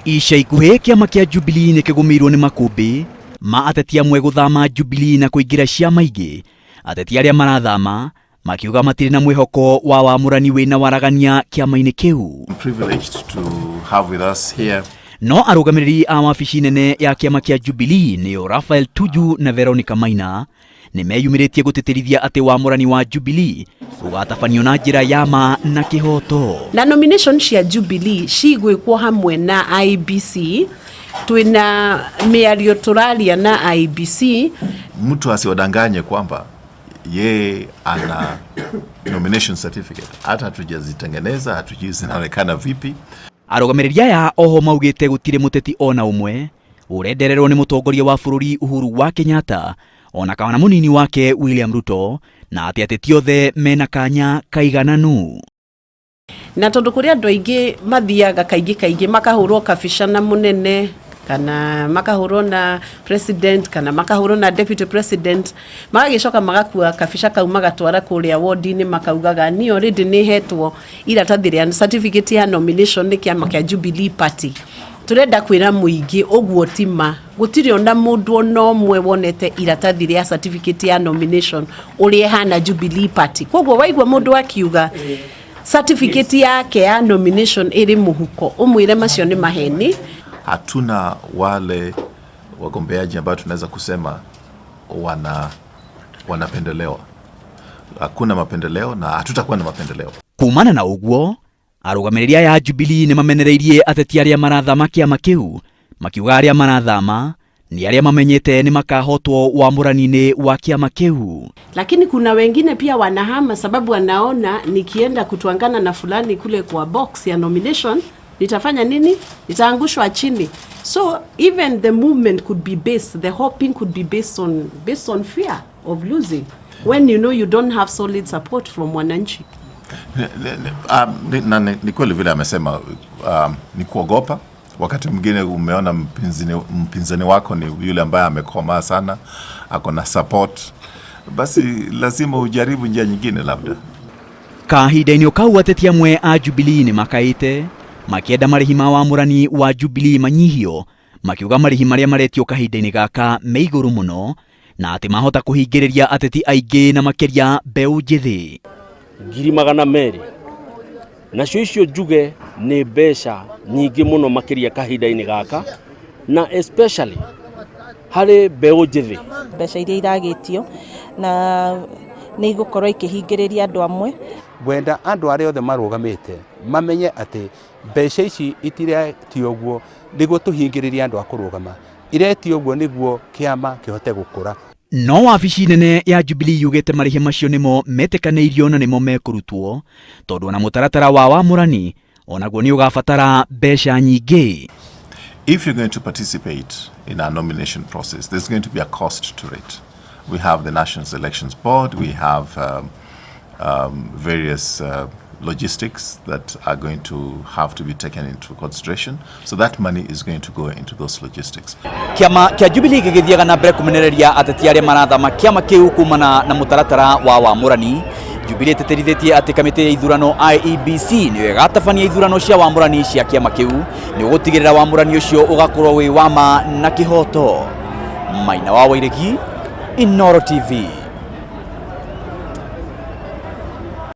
Ica ikuhĩ kĩama kĩa Jubilee nĩ kĩgũmĩirwo nĩ makũmbĩ ma ateti amwe gũthama Jubilee na kũingĩra ciama ingĩ. Ateti arĩa marathama makiuga matirĩ na mwĩhoko wa wamũrani wĩna waragania kĩama-inĩ kĩu. No arũgamĩrĩri a wabici nene ya kĩama kĩa Jubilee nĩo Raphael Tuju na Veronica Maina nĩ meyumĩrĩtie gũtĩtĩrithia atĩ wamũrani wa Jubilee ũgatabanio na njĩra ya ma na kĩhoto. Na nomination cia Jubilee cigwĩkwo hamwe na IEBC, twina mĩario tũraria na IEBC. Mtu asiwadanganye kwamba ye ana nomination certificate, hata hatujazitengeneza, hatujui zinaonekana vipi. Arũgamĩrĩri aya oho maugĩte gũtirĩ mũteti ona ũmwe ũrendererwo nĩ mũtongoria wa bũrũri Uhuru wa Kenyatta ona kana mũnini wake William Ruto, na atĩ ateti othe mena kanya kaigananu. Na tondũ kũrĩ andũ aingĩ mathiaga kaingĩ makahũrwo kabica na mũnene, kana makahũrwo na president, kana makahũrwo na deputy president, magagĩcoka magakua kabica kau magatwara kũrĩa ward-inĩ makaugaga niĩ already nĩhetwo iratathi rĩa certificate ya nomination nĩ kĩama kĩa Jubilee Party. Turenda kwĩra mũingĩ ũguo ti ma. Gũtirĩ ona mũndũ ona ũmwe wonete iratathi rĩa certificate ya nomination ũrĩa hana Jubilee Party. Koguo waigua mũndũ akiuga certificate yake ya nomination ĩrĩ mũhuko, umwĩre macio nĩ maheni. Hatuna wale wagombeaji ambao tunaweza kusema wanapendelewa. Hakuna mapendeleo na hatutakuwa na mapendeleo. Kumana na ũguo, arũgamĩrĩri aya a Jubilee nĩ mamenereirie ateti arĩa marathama kĩama kĩu, makiuga arĩa marathama ni arĩa mamenyete ni makahotwo wamũrani-inĩ wa kĩama kĩu. Lakini kuna wengine pia wanahama sababu wanaona nikienda kutuangana na fulani kule kwa box ya nomination nitafanya nini? Nitaangushwa chini. So even the movement could be based, the hoping could be based on fear of losing when you know you don't have solid support from wananchi. Ni kweli vile amesema, ni kuogopa. Wakati mwingine umeona mpinzani wako ni yule ambaye amekomaa sana, ako na support, basi lazima ujaribu njia nyingine labda. Kahinda-inĩ kau ateti amwe a Jubilee nĩ makaĩte makĩenda marĩhi ma wamũrani wa Jubilee manyihio, makiuga marĩhi marĩa maretio kahinda-inĩ gaka me igũrũ mũno na atĩ mahota kũhingĩrĩria ateti aingĩ na makĩria mbeũ njĩthĩ. 200,000 nacio icio njuge nĩ mbeca nyingĩ mũno makĩria kahinda-inĩ gaka, na especially harĩ mbeũ njĩthĩ. Mbeca iria iragĩtio na nĩ igũkorwo ikĩhingĩrĩria andũ amwe. Gwenda andũ arĩa othe marũgamĩte mamenye atĩ mbeca ici itiretio ũguo nĩguo tũhingĩrĩria andũ a kũrũgama, iretio ũguo nĩguo kĩama kĩhote gũkũra. No wabici nene ya Jubilee yugĩte marĩhi macio nĩmo metĩkanĩirio na nĩmo mekũrutwo, tondũ na mũtaratara wa wamũrani onaguo nĩ ũgabatara mbeca nyingĩ. If you're going to participate in our nomination process, there's going to be a cost to it. We have the National Elections Board, we have various logistics that are going to have to be taken into consideration. So that money is going to go into those logistics. Kĩama kĩa Jubilee gĩgĩthiaga na mbere kũmenereria ateti arĩa marathama kĩama kĩu kumana na mũtaratara wa wamũrani. Jubilee ĩtĩtĩrithĩtie atĩ kamĩtĩ ya ithurano IEBC nĩyo ĩgatabania ithurano cia wamũrani cia kĩama kĩu nĩguo gũtigĩrĩra wamũrani ũcio ũgakorwo wĩ wa ma na kĩhoto. Maina wa Wairegi, Inooro TV.